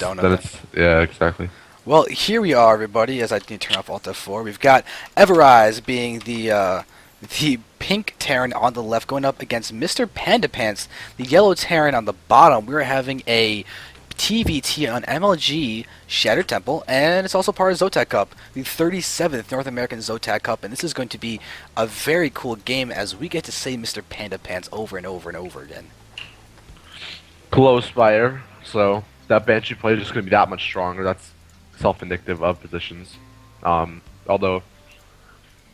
don't then they? it's yeah, exactly. Well, here we are, everybody. As I need to turn off Alt F4, we've got EverEyes being the pink Terran on the left, going up against MrPandaPants, the yellow Terran on the bottom. We're having a TVT on MLG Shattered Temple, and it's also part of Zotac Cup, the 37th North American Zotac Cup, and this is going to be a very cool game as we get to say MrPandaPants over and over and over again. Close fire, so that Banshee play is just going to be that much stronger. That's self-indicative of positions. Although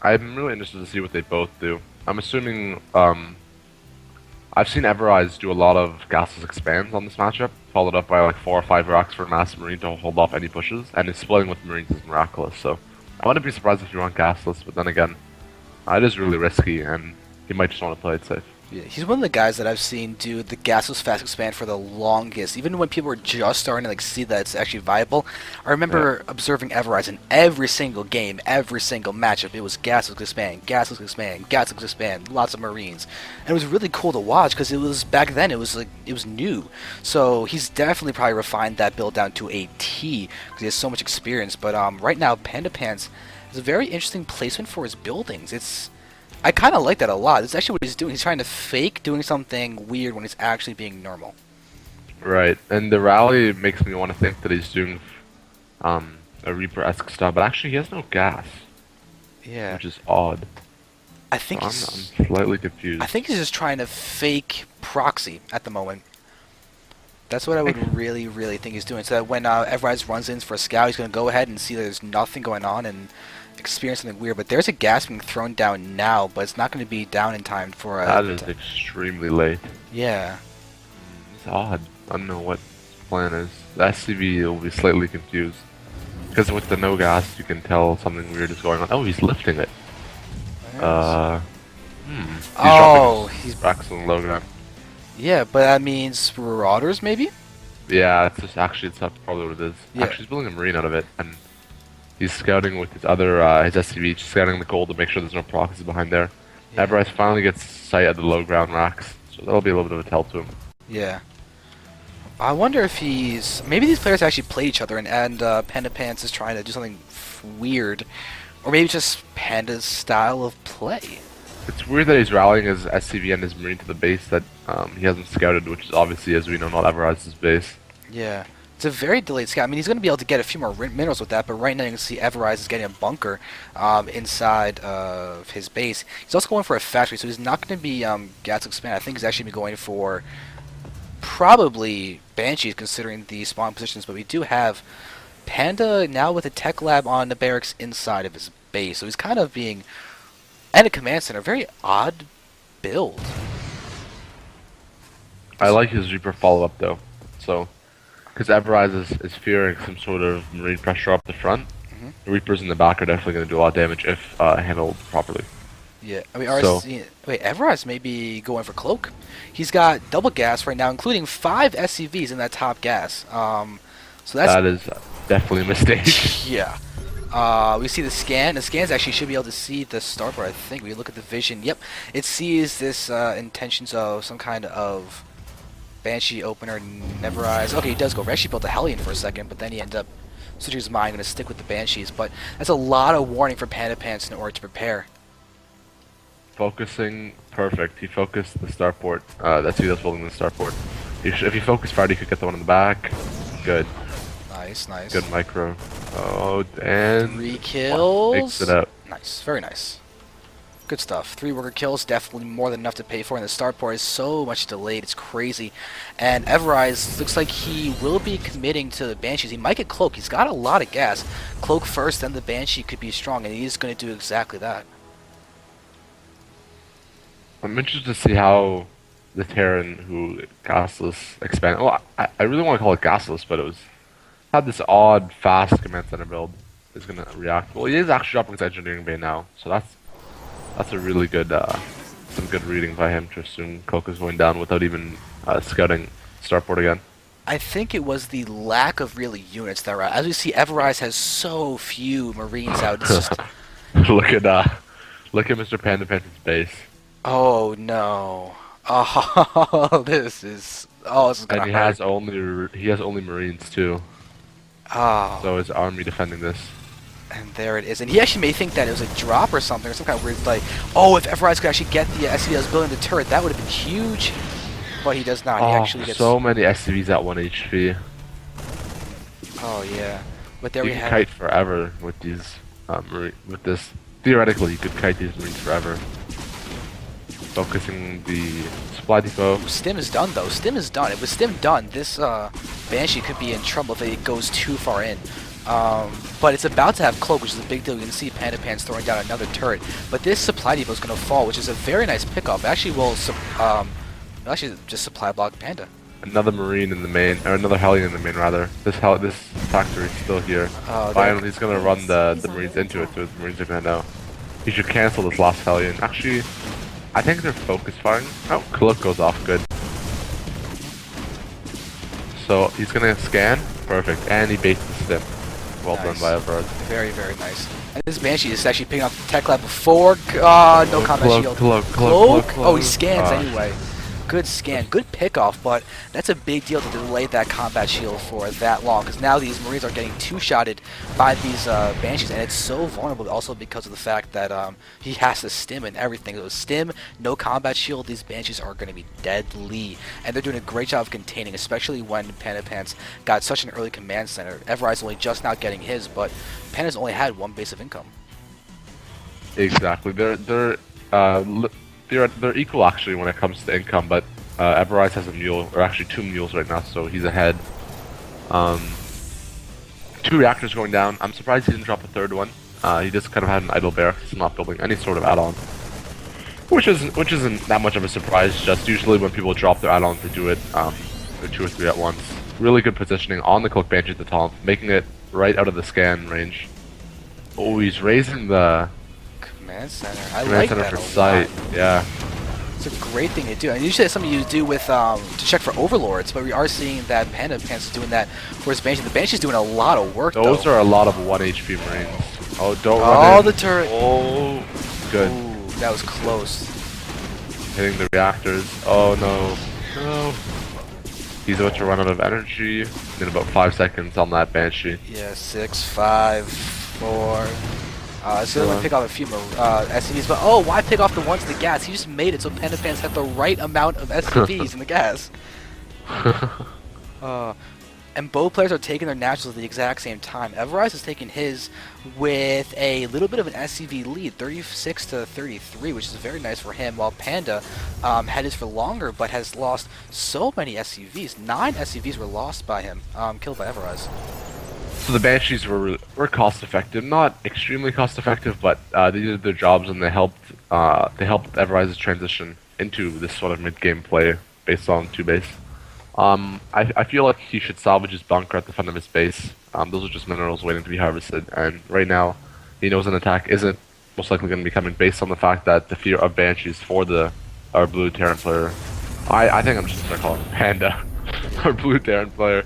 I'm really interested to see what they both do. I'm assuming I've seen EverEyes do a lot of gasless expands on this matchup, followed up by like 4 or 5 rocks for Mass Marine to hold off any pushes, and his splitting with Marines is miraculous. So I wouldn't be surprised if you run gasless, but then again, it is really risky, and he might just want to play it safe. Yeah, he's one of the guys that I've seen do the gasless fast expand for the longest. Even when people were just starting to see that it's actually viable, I remember observing EverEyes in every single game, every single matchup. It was gasless expand, gasless expand, gasless expand, lots of Marines, and it was really cool to watch because it was back then. It was new. So he's definitely probably refined that build down to a T because he has so much experience. But right now, PandaPants has a very interesting placement for his buildings. I kind of like that a lot. It's actually what he's doing. He's trying to fake doing something weird when he's actually being normal. Right, and the rally makes me want to think that he's doing a Reaper-esque stuff, but actually he has no gas, Yeah. which is odd. I think So he's I'm slightly confused. I think he's just trying to fake proxy at the moment. That's what I would really, really think he's doing. So that when EverEyes runs in for a scout, he's going to go ahead and see that there's nothing going on and experience something weird. But there's a gas being thrown down now, but it's not going to be down in time for That is extremely late. Yeah. It's odd. I don't know what his plan is. The SCV will be slightly confused. Because with the no gas, you can tell something weird is going on. Oh, he's lifting it. He's dropping his racks on the low ground. Yeah, but that means Marauders, maybe? Yeah, it's just actually, that's probably what it is. Yeah. Actually, he's building a Marine out of it, and he's scouting with his other, his SCV, just scouting the gold to make sure there's no proxies behind there. Yeah. EverEyes finally gets sight of the low ground racks, so that'll be a little bit of a tell to him. Yeah. I wonder if maybe these players actually play each other and PandaPants is trying to do something weird. Or maybe just Panda's style of play. It's weird that he's rallying his SCV and his Marine to the base that he hasn't scouted, which is obviously, as we know, not EverEyes' base. Yeah. It's a very delayed scout. I mean, he's going to be able to get a few more minerals with that, but right now you can see EverEyes is getting a bunker inside of his base. He's also going for a factory, so he's not going to be gas expand. I think he's actually going for probably Banshees, considering the spawn positions, but we do have Panda now with a tech lab on the barracks inside of his base, so he's kind of being, and a command center, very odd build. I like his Reaper follow-up, though. So, because EverEyes is fearing some sort of Marine pressure up the front, the Reapers in the back are definitely going to do a lot of damage if handled properly. Yeah, I mean, wait, EverEyes may be going for Cloak. He's got double gas right now, including 5 SCVs in that top gas. So that is definitely a mistake. Yeah. We see the scan. The scans actually should be able to see the starboard, I think. We look at the vision. Yep. It sees this intentions of some kind of Banshee opener, EverEyes. Okay, he does go. We actually built a Hellion for a second, but then he ended up switching his mind, going to stick with the Banshees. But that's a lot of warning for PandaPants in order to prepare. Focusing, perfect. He focused the starport. That's who that's holding the starport. If he focused Friday, he could get the one in the back. Good. Nice, nice. Good micro. Oh, and 3 kills. Makes it up. Nice, very nice. Good stuff. 3 worker kills, definitely more than enough to pay for, and the starport is so much delayed, it's crazy. And EverEyes looks like he will be committing to the Banshees. He might get Cloak. He's got a lot of gas. Cloak first, then the Banshee could be strong, and he's going to do exactly that. I'm interested to see how the Terran, who gasless expand. Well, I really want to call it gasless, but it was had this odd fast command center build is gonna react. Well, he is actually dropping his engineering bay now, so that's a really good some good reading by him to assume Coke is going down without even scouting starport again. I think it was the lack of really units that were out. As we see, EverEyes has so few Marines out. It's just look at MrPandaPants' base. oh no. Oh, this is gonna And hurt. he has only Marines too. Oh, So is Army defending this? and there it is. And he actually may think that it was a drop or something, or some kind of weird, like, oh, if EverEyes could actually get the SCV that was building the turret, that would have been huge. But he does not. He Oh, actually gets. so many SCVs at 1 HP. Oh yeah. But there You we can have. kite forever with these, with this. Theoretically, you could kite these Marines forever. Focusing the supply depot. Stim is done though. Stim is done. If with Stim done, this Banshee could be in trouble if it goes too far in. But it's about to have Cloak, which is a big deal. You can see PandaPants throwing down another turret. But this supply depot is going to fall, which is a very nice pickup. Actually, will actually just supply block Panda. Another Marine in the main, or another Hellion in the main rather. This factory is still here. Finally, he's gonna run the Marines into it, so the Marines are gonna know. He should cancel this last Hellion. Actually, I think they're focus firing. Oh, Cloak goes off good. So he's gonna scan. Perfect. And he baits the stim. Well done by EverEyes. Very, very nice. And this Banshee is actually picking up the tech lab before. No combat shield. Cloak. Oh, he scans anyway. Good scan, good pickoff, but that's a big deal to delay that combat shield for that long, because now these Marines are getting two-shotted by these Banshees, and it's so vulnerable also because of the fact that he has to stim and everything. So stim, no combat shield, these Banshees are going to be deadly, and they're doing a great job of containing, especially when PandaPants got such an early command center. EverEyes only just now getting his, but Panda's only had one base of income. Exactly. They're equal actually when it comes to income, but EverEyes has a mule, or actually 2 mules right now, so he's ahead. 2 reactors going down. I'm surprised he didn't drop a 3rd one. He just kind of had an idle barracks. He's not building any sort of add-on, which isn't that much of a surprise. Just usually when people drop their add-ons, they do it for 2 or 3 at once. Really good positioning on the Cloak Banshee at the top, making it right out of the scan range. Oh, he's raising the Command center. I command like center that for a sight. lot. Yeah. It's a great thing to do, and usually that's something you do with to check for overlords. But we are seeing that PandaPants is doing that for his Banshee. The Banshee's doing a lot of work. Those though. are a lot of 1 HP Marines. Oh, don't run Oh, in. the turret. Oh, good. Ooh, that was close. Hitting the reactors. Oh no. No. He's about to run out of energy in about 5 seconds on that Banshee. Yeah, 6, 5, 4. It's going to pick off a few more SCVs, but oh, why pick off the ones in the gas? He just made it so PandaPants had the right amount of SCVs in the gas. And both players are taking their naturals at the exact same time. EverEyes is taking his with a little bit of an SCV lead, 36 to 33, which is very nice for him, while Panda had his for longer, but has lost so many SCVs. 9 SCVs were lost by him, killed by EverEyes. So the Banshees were cost effective, not extremely cost effective, but they did their jobs and they helped EverEyes transition into this sort of mid game play based on 2 base. I feel like he should salvage his bunker at the front of his base. Those are just minerals waiting to be harvested, and right now he knows an attack isn't most likely going to be coming based on the fact that the fear of Banshees for our blue Terran player. I think I'm just going to call him Panda, our blue Terran player.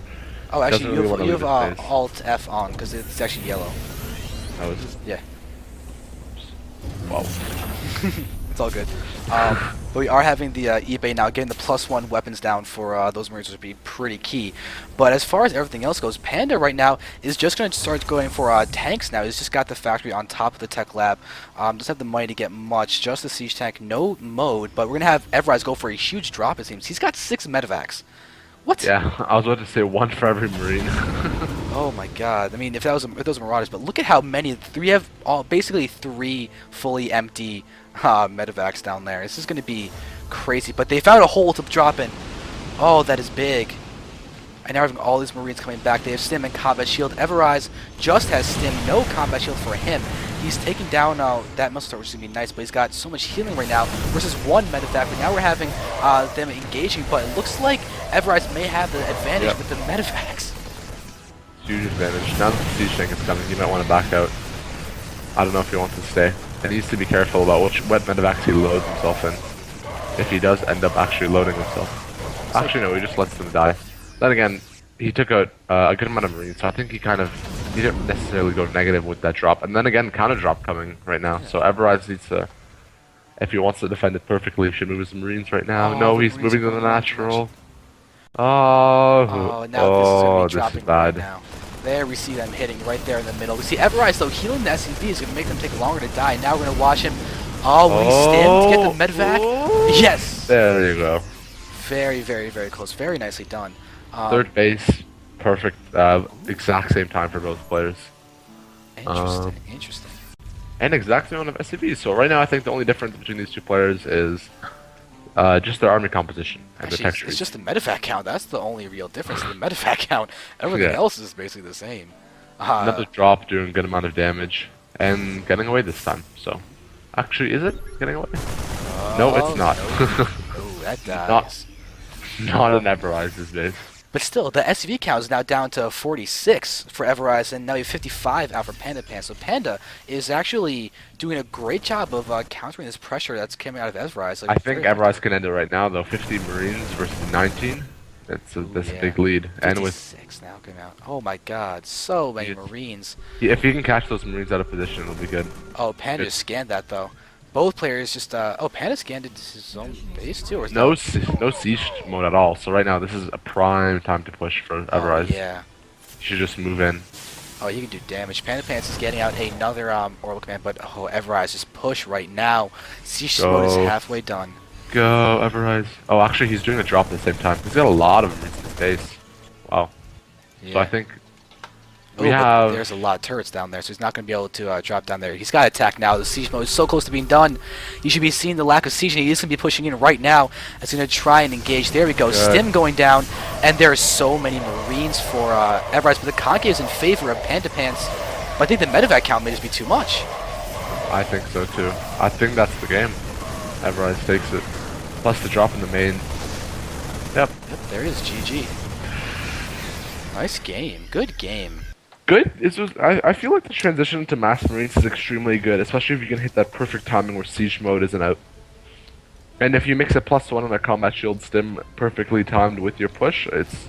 Oh, actually, Doesn't really you have wanna leave his base. Alt F on because it's actually yellow. Oh, is it? Yeah, Wow. it's all good. But we are having the eBay now, getting the +1 weapons down for those Marines would be pretty key. But as far as everything else goes, Panda right now is just going to start going for tanks now. He's just got the factory on top of the tech lab. Doesn't have the money to get much, just the siege tank, no mode. But we're going to have EverEyes go for a huge drop, it seems. He's got 6 medevacs. What? Yeah, I was about to say 1 for every Marine. Oh my god. I mean, if those were Marauders, but look at how many. We have basically 3 fully empty medevacs down there. This is going to be crazy. But they found a hole to drop in. Oh, that is big. And now we're having all these Marines coming back. They have Stim and Combat Shield. EverEyes just has Stim, no Combat Shield for him. He's taking down that muscle sword, which is going to be nice, but he's got so much healing right now versus 1 medevac. But now we're having them engaging, but it looks like EverEyes may have the advantage with the medevacs. Huge advantage. Now that the siege tank is coming, he might want to back out. I don't know if he wants to stay. And he needs to be careful about what medevacs he loads himself in. If he does end up actually loading himself. Actually, no, he just lets them die. Then again, he took out a good amount of Marines, so I think he didn't necessarily go negative with that drop. And then again, counter drop coming right now. So EverEyes needs to, if he wants to defend it perfectly, he should move his Marines right now. No, he's moving to the natural. Oh, now this is going to be dropping bad. right now. There we see them hitting right there in the middle. We see EverEyes, though, healing the SCV is going to make them take longer to die. Now we're going to watch him. Oh, will he stim to get the medevac? Oh. Yes! There you go. Very, very, very close. Very nicely done. Third base, perfect. Exact same time for both players. Interesting, interesting. And exact same amount of SCVs. So right now, I think the only difference between these two players is just their army composition and Actually, the texture. it's just the medevac count. That's the only real difference, the medevac count. Everything else is basically the same. Another drop doing a good amount of damage and getting away this time. So, actually, is it getting away? No, it's not. No. Ooh, that dies. Not an EverEye's base. But still, the SCV count is now down to 46 for EverEyes, and now you have 55 out for PandaPants. So Panda is actually doing a great job of countering this pressure that's coming out of EverEyes. Like, I think EverEyes can end it right now, though. 50 Marines versus 19. That's a big lead. And with 56 now coming out. Oh my God, so many Marines. If he can catch those Marines out of position, it'll be good. Oh, Panda just scanned that though. Both players just oh, Panda scanned his own base too, or is no siege mode at all. So right now, this is a prime time to push for EverEyes. Yeah. You should just move in. Oh, you can do damage. PandaPants is getting out another Orbital Command, but oh, EverEyes just push right now. Siege mode is halfway done. Go, EverEyes. Oh, actually, he's doing a drop at the same time. He's got a lot of Marines in his base. Wow. Yeah. So I think we have... There's a lot of turrets down there, so he's not going to be able to drop down there. He's got to attack now. The siege mode is so close to being done. You should be seeing the lack of siege, and he is going to be pushing in right now. He's going to try and engage. There we go. Good. Stim going down, and there are so many Marines for EverEyes, but the concave is in favor of PandaPants. But I think the medevac count may just be too much. I think so, too. I think that's the game. EverEyes takes it. Plus the drop in the main. Yep, there it is. GG. Nice game. Good game. Good. I feel like the transition to mass marines is extremely good, especially if you can hit that perfect timing where siege mode isn't out. And if you mix a +1 on a combat shield stim perfectly timed with your push, it's